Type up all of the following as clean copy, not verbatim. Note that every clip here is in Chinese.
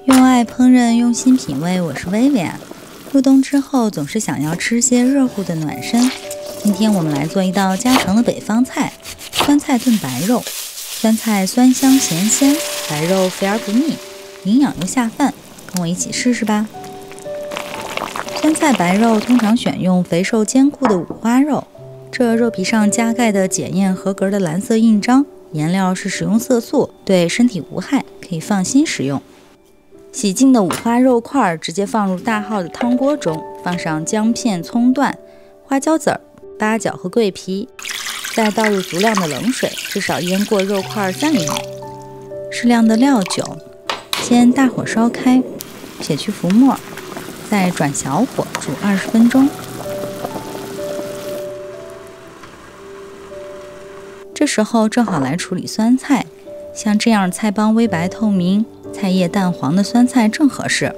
用爱烹饪，用心品味，我是薇薇啊。入冬之后总是想要吃些热乎的暖身，今天我们来做一道家常的北方菜——酸菜炖白肉。酸菜酸香咸鲜，白肉肥而不腻，营养又下饭，跟我一起试试吧。酸菜白肉通常选用肥瘦兼顾的五花肉，这肉皮上加盖的检验合格的蓝色印章，颜料是食用色素，对身体无害，可以放心食用。洗净的五花肉块直接放入大号的汤锅中，放上姜片、葱段、花椒籽、八角和桂皮，再倒入足量的冷水，至少淹过肉块3厘米。适量的料酒，先大火烧开，撇去浮沫，再转小火煮20分钟。这时候正好来处理酸菜，像这样菜帮微白透明、菜叶淡黄的酸菜正合适。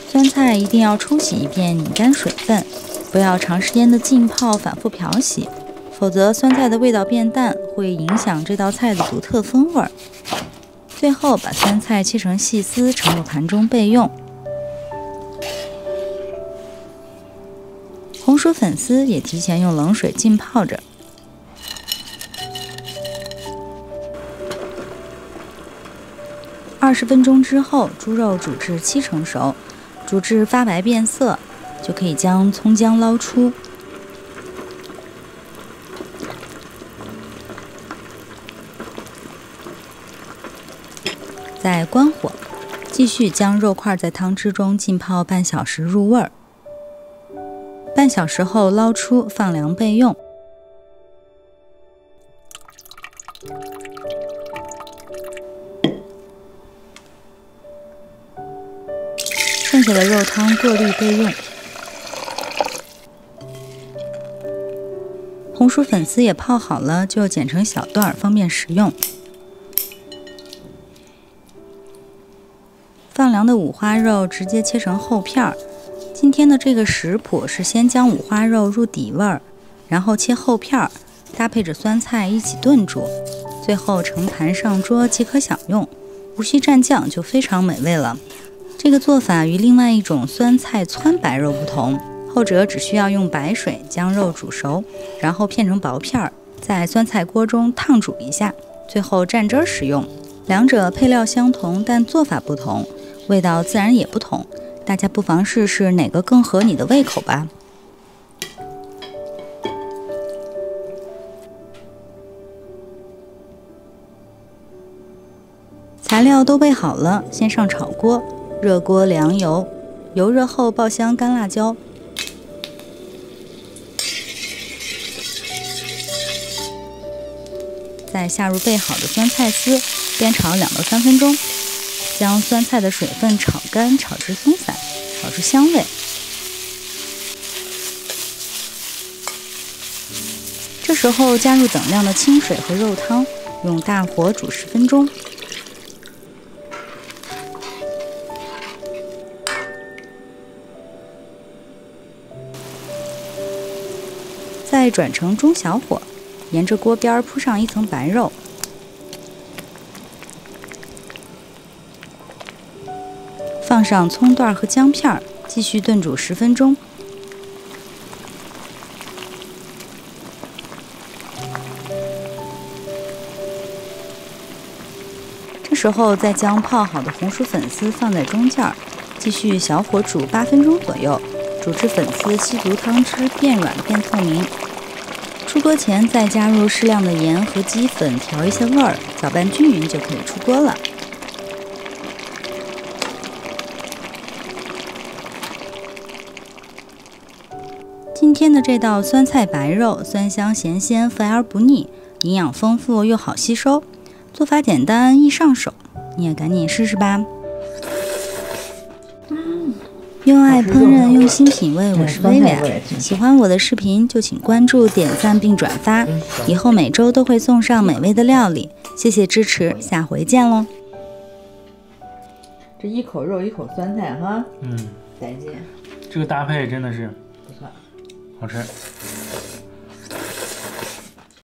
酸菜一定要冲洗一遍，拧干水分，不要长时间的浸泡反复漂洗，否则酸菜的味道变淡，会影响这道菜的独特风味。最后把酸菜切成细丝，盛入盘中备用。红薯粉丝也提前用冷水浸泡着。20分钟之后，猪肉煮至7成熟，煮至发白变色，就可以将葱姜捞出。再关火，继续将肉块在汤汁中浸泡半小时入味儿。半小时后捞出，放凉备用。剩下的肉汤过滤备用。红薯粉丝也泡好了，就剪成小段，方便食用。放凉的五花肉直接切成厚片儿。今天的这个食谱是先将五花肉入底味儿，然后切厚片儿，搭配着酸菜一起炖煮，最后盛盘上桌即可享用，无需蘸酱就非常美味了。这个做法与另外一种酸菜汆白肉不同，后者只需要用白水将肉煮熟，然后片成薄片儿，在酸菜锅中烫煮一下，最后蘸汁食用。两者配料相同，但做法不同，味道自然也不同。大家不妨试试哪个更合你的胃口吧。材料都备好了，先上炒锅，热锅凉油，油热后爆香干辣椒，再下入备好的酸菜丝，煸炒2到3分钟。将酸菜的水分炒干，炒至松散，炒出香味。这时候加入等量的清水和肉汤，用大火煮10分钟。再转成中小火，沿着锅边铺上一层白肉。放上葱段和姜片，继续炖煮10分钟。这时候再将泡好的红薯粉丝放在中间，继续小火煮8分钟左右，煮至粉丝吸足汤汁，变软变透明。出锅前再加入适量的盐和鸡粉，调一些味儿，搅拌均匀就可以出锅了。今天的这道酸菜白肉，酸香咸鲜，肥而不腻，营养丰富又好吸收，做法简单易上手，你也赶紧试试吧。用爱烹饪，用心品味，我是薇薇。喜欢我的视频就请关注、点赞并转发，以后每周都会送上美味的料理，谢谢支持，下回见喽。这一口肉一口酸菜哈，嗯，再见。这个搭配真的是不错，好吃。